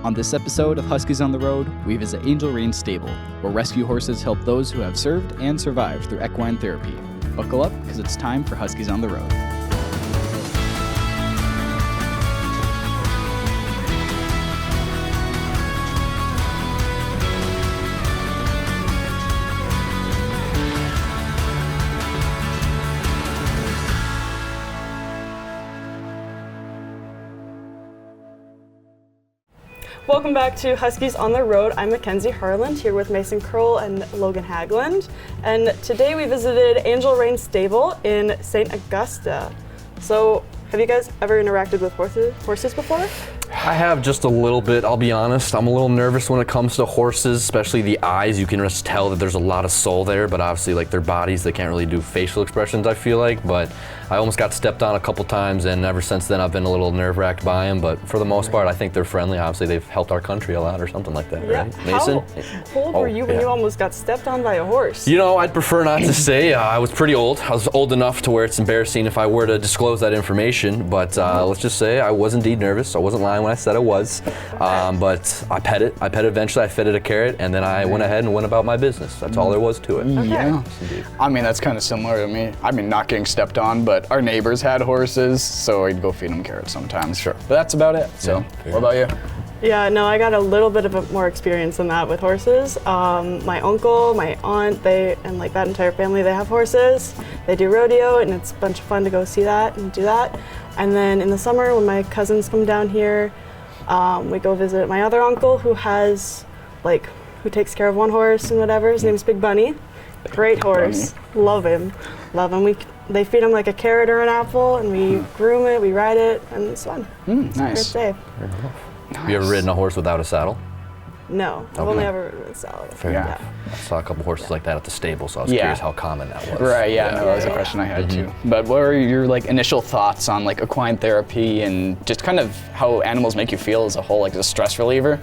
On this episode of Huskies on the Road, we visit Angel Reins Stable, where rescue horses help those who have served and survived through equine therapy. Buckle up, because it's time for Huskies on the Road. Welcome back to Huskies on the Road. I'm Mackenzie Harland here with Mason Curl and Logan Hagland. And today we visited Angel Reins Stable in St. Augusta. So, have you guys ever interacted with horses before? I have just a little bit, I'll be honest. I'm a little nervous when it comes to horses, especially the eyes. You can just tell that there's a lot of soul there, but obviously like their bodies, they can't really do facial expressions, I feel like. But I almost got stepped on a couple times, and ever since then I've been a little nerve-wracked by them. But for the most part, I think they're friendly. Obviously they've helped our country a lot or something like that, Yeah. right? Mason? How old were you when you almost got stepped on by a horse? You know, I'd prefer not to say. I was pretty old. I was old enough to where it's embarrassing if I were to disclose that information. But let's just say I was indeed nervous. I wasn't lying when I said I was. But I pet it. Eventually I fed it a carrot, and then I went ahead and went about my business. That's all there was to it. Okay. Yeah. Indeed. I mean, that's kind of similar to me. I mean, not getting stepped on, but our neighbors had horses, so I'd go feed them carrots sometimes. Sure. But that's about it. So, what about you? Yeah, no, I got a little bit of more experience than that with horses. My uncle, my aunt, and like that entire family, they have horses. They do rodeo, and it's a bunch of fun to go see that and do that. And then in the summer, when my cousins come down here, we go visit my other uncle who takes care of one horse and whatever. His name's Big Bunny. Great horse. Love him. They feed him like a carrot or an apple, and we groom it, we ride it, and it's fun. Nice. Great day. Have you ever ridden a horse without a saddle? No, I've only ever ridden a saddle. Fair enough. I saw a couple horses like that at the stable, so I was Yeah. curious how common that was. Right, yeah, no, that was a question I had too. But what are your initial thoughts on equine therapy and just kind of how animals make you feel as a whole, like as a stress reliever?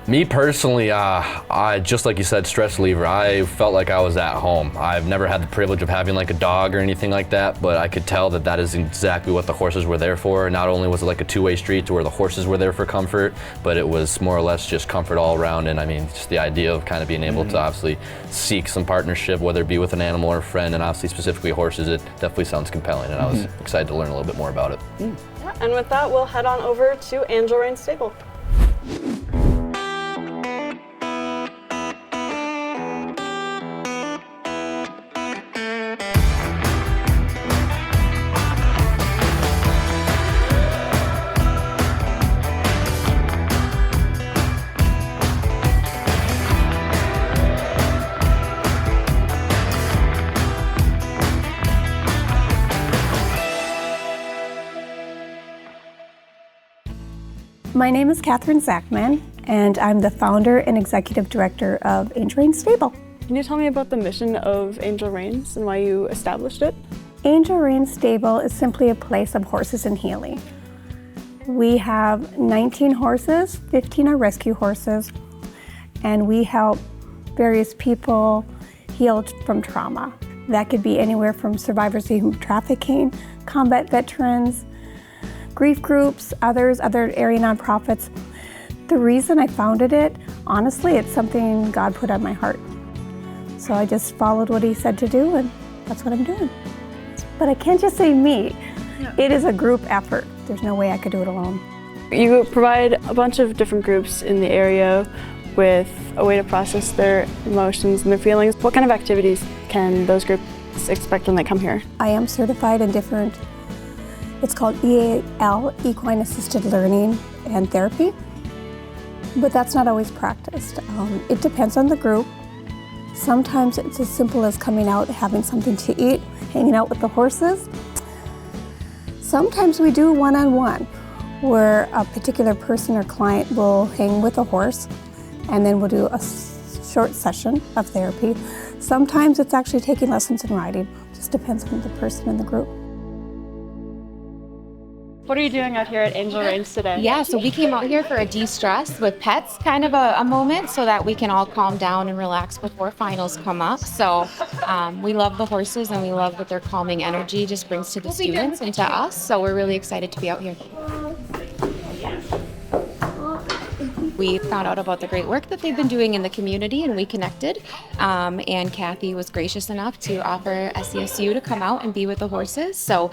Me personally, I just like you said, stress reliever. I felt like I was at home. I've never had the privilege of having like a dog or anything like that, but I could tell that that is exactly what the horses were there for. Not only was it like a two-way street to where the horses were there for comfort, but it was more or less just comfort all around. And I mean, just the idea of kind of being able to obviously seek some partnership, whether it be with an animal or a friend, and obviously specifically horses, it definitely sounds compelling. And I was excited to learn a little bit more about it. Yeah, and with that, we'll head on over to Angel Reins Stable. My name is Catherine Zachman, and I'm the founder and executive director of Angel Reins Stable. Can you tell me about the mission of Angel Reins and why you established it? Angel Reins Stable is simply a place of horses and healing. We have 19 horses, 15 are rescue horses, and we help various people heal from trauma. That could be anywhere from survivors of human trafficking, combat veterans, grief groups, other area nonprofits. The reason I founded it, honestly, it's something God put on my heart. So I just followed what He said to do, and that's what I'm doing. But I can't just say me. Yeah. It is a group effort. There's no way I could do it alone. You provide a bunch of different groups in the area with a way to process their emotions and their feelings. What kind of activities can those groups expect when they come here? I am certified in different, it's called EAL, Equine Assisted Learning and Therapy, but that's not always practiced. It depends on the group. Sometimes it's as simple as coming out, having something to eat, hanging out with the horses. Sometimes we do one-on-one, where a particular person or client will hang with a horse, and then we'll do a short session of therapy. Sometimes it's actually taking lessons in riding. Just depends on the person in the group. What are you doing out here at Angel Reins today? Yeah, so we came out here for a de-stress with pets, kind of a moment so that we can all calm down and relax before finals come up. So we love the horses and we love what their calming energy just brings to the students and to us. So we're really excited to be out here. we found out about the great work that they've been doing in the community, and we connected. And Kathy was gracious enough to offer SESU to come out and be with the horses. So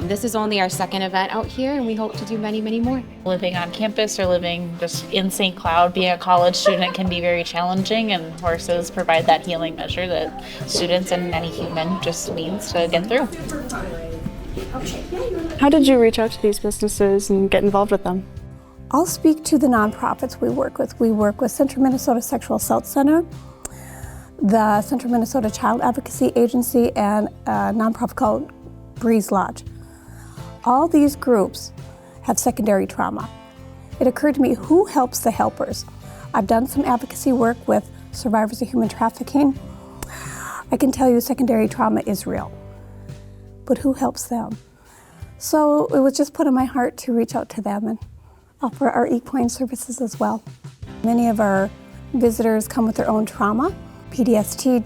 this is only our second event out here, and we hope to do many, many more. Living on campus or living just in St. Cloud, being a college student can be very challenging, and horses provide that healing measure that students and any human just needs to get through. How did you reach out to these businesses and get involved with them? I'll speak to the nonprofits we work with. We work with Central Minnesota Sexual Assault Center, the Central Minnesota Child Advocacy Agency, and a nonprofit called Breeze Lodge. All these groups have secondary trauma. It occurred to me, who helps the helpers? I've done some advocacy work with survivors of human trafficking. I can tell you secondary trauma is real, but who helps them? So it was just put in my heart to reach out to them and offer our equine services as well. Many of our visitors come with their own trauma, PTSD,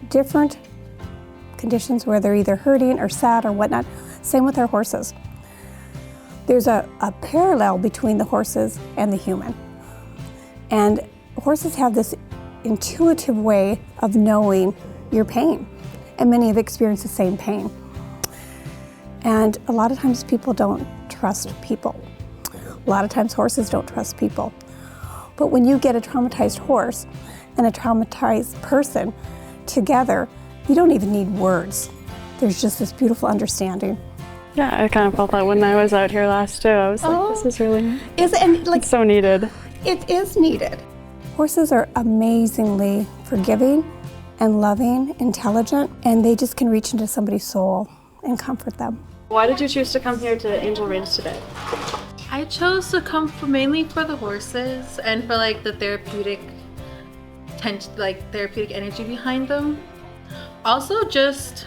different conditions where they're either hurting or sad or whatnot. Same with our horses. There's a parallel between the horses and the human. And horses have this intuitive way of knowing your pain, and many have experienced the same pain. And a lot of times people don't trust people. A lot of times horses don't trust people. But when you get a traumatized horse and a traumatized person together, you don't even need words. There's just this beautiful understanding. Yeah, I kind of felt that when I was out here last too. I was like, this is really It's so needed. It is needed. Horses are amazingly forgiving and loving, intelligent, and they just can reach into somebody's soul and comfort them. Why did you choose to come here to Angel Reins today? I chose to come mainly for the horses and for like the therapeutic energy behind them. Also just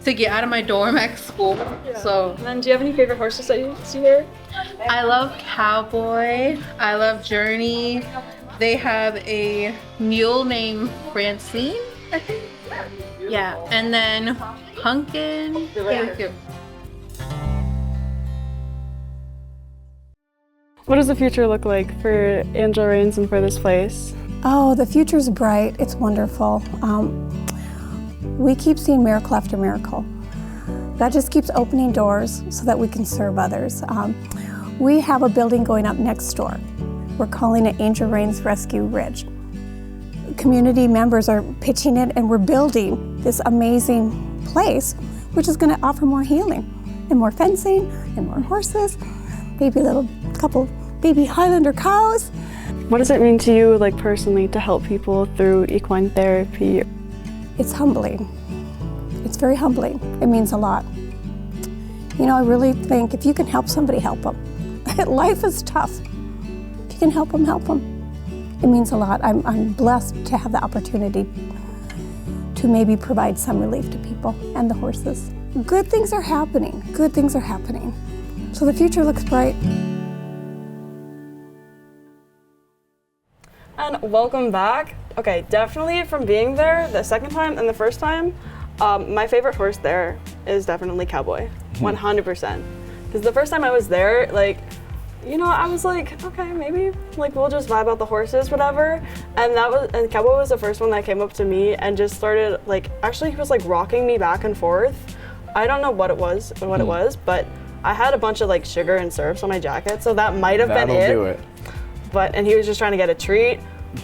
to get out of my dorm at school. Yeah. So And then do you have any favorite horses that you see here? I love Cowboy, I love Journey. They have a mule named Francine, I think. Yeah, and then Pumpkin. Yeah. What does the future look like for Angel Reins and for this place? Oh, the future's bright. It's wonderful. We keep seeing miracle after miracle. God just keeps opening doors so that we can serve others. We have a building going up next door. We're calling it Angel Reins Rescue Ridge. Community members are pitching it, and we're building this amazing place, which is going to offer more healing and more fencing and more horses, maybe couple baby Highlander cows. What does it mean to you, like personally, to help people through equine therapy? It's humbling. It's very humbling. It means a lot. You know, I really think if you can help somebody, help them. Life is tough. If you can help them, help them. It means a lot. I'm blessed to have the opportunity to maybe provide some relief to people and the horses. Good things are happening. Good things are happening. So the future looks bright. And welcome back. Okay, definitely from being there the second time and the first time, my favorite horse there is definitely Cowboy, 100%. Because the first time I was there, like, you know, I was like, okay, maybe like we'll just vibe out the horses, whatever. And Cowboy was the first one that came up to me and just started like, actually he was like rocking me back and forth. I don't know what it was, but I had a bunch of like sugar and syrups on my jacket, so that might have been it. That'll do it. And he was just trying to get a treat.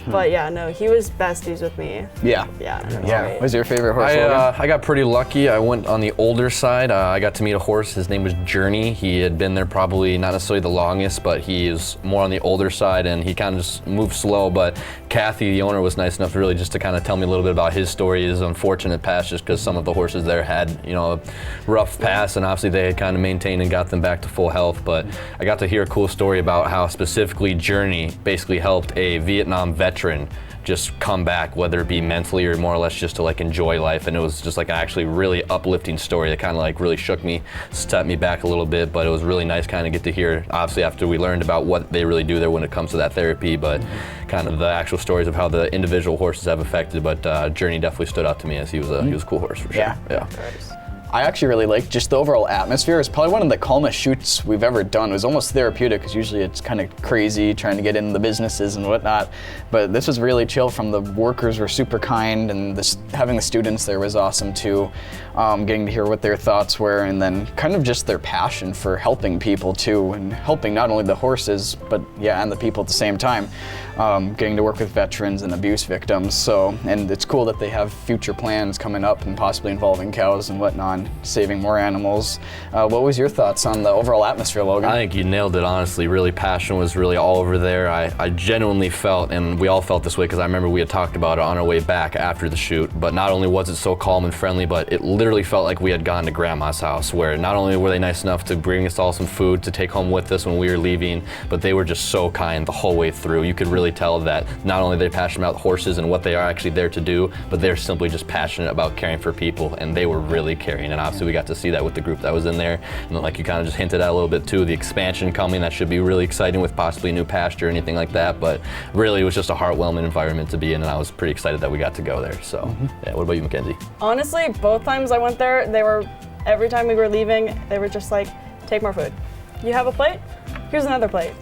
But yeah, no, he was besties with me. Yeah. Yeah. Yeah. What's your favorite horse? I got pretty lucky. I went on the older side. I got to meet a horse. His name was Journey. He had been there probably not necessarily the longest, but he is more on the older side, and he kind of just moved slow. But Kathy, the owner, was nice enough to really just to kind of tell me a little bit about his story, his unfortunate past, just because some of the horses there had, you know, a rough past, and obviously they had kind of maintained and got them back to full health. But I got to hear a cool story about how specifically Journey basically helped a Vietnam veteran just come back, whether it be mentally or more or less just to like enjoy life. And it was just like an actually really uplifting story that kind of like really shook me, stepped me back a little bit, but it was really nice kind of get to hear, obviously after we learned about what they really do there when it comes to that therapy, but kind of the actual stories of how the individual horses have affected. But Journey definitely stood out to me as he was a cool horse for sure. Yeah. I actually really like just the overall atmosphere. It's probably one of the calmest shoots we've ever done. It was almost therapeutic because usually it's kind of crazy trying to get into the businesses and whatnot. But this was really chill. From the workers were super kind, and having the students there was awesome too. Getting to hear what their thoughts were, and then kind of just their passion for helping people too, and helping not only the horses, but yeah, and the people at the same time. Getting to work with veterans and abuse victims. So, and it's cool that they have future plans coming up and possibly involving cows and whatnot, saving more animals. What was your thoughts on the overall atmosphere, Logan? I think you nailed it, honestly. Really, passion was really all over there. I genuinely felt, and we all felt this way because I remember we had talked about it on our way back after the shoot, but not only was it so calm and friendly, but it literally felt like we had gone to Grandma's house, where not only were they nice enough to bring us all some food to take home with us when we were leaving, but they were just so kind the whole way through. You could really tell that not only they're passionate about horses and what they are actually there to do, but they're simply just passionate about caring for people, and they were really caring. And obviously we got to see that with the group that was in there. And like you kind of just hinted at a little bit too, the expansion coming, that should be really exciting with possibly new pasture or anything like that. But really it was just a heartwarming environment to be in, and I was pretty excited that we got to go there. So yeah, what about you, Mackenzie? Honestly, both times I went there, every time we were leaving, they were just like, take more food. You have a plate? Here's another plate.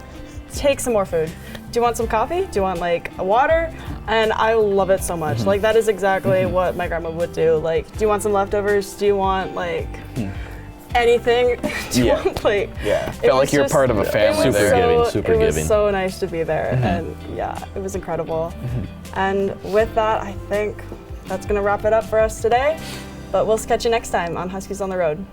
Take some more food. Do you want some coffee? Do you want like a water? And I love it so much. Like that is exactly what my grandma would do. Like, do you want some leftovers? Do you want like anything? Do you want like? Yeah, felt like you're part of a family there. Super giving. giving. It was so nice to be there, and yeah, it was incredible. And with that, I think that's gonna wrap it up for us today. But we'll catch you next time on Huskies on the Road.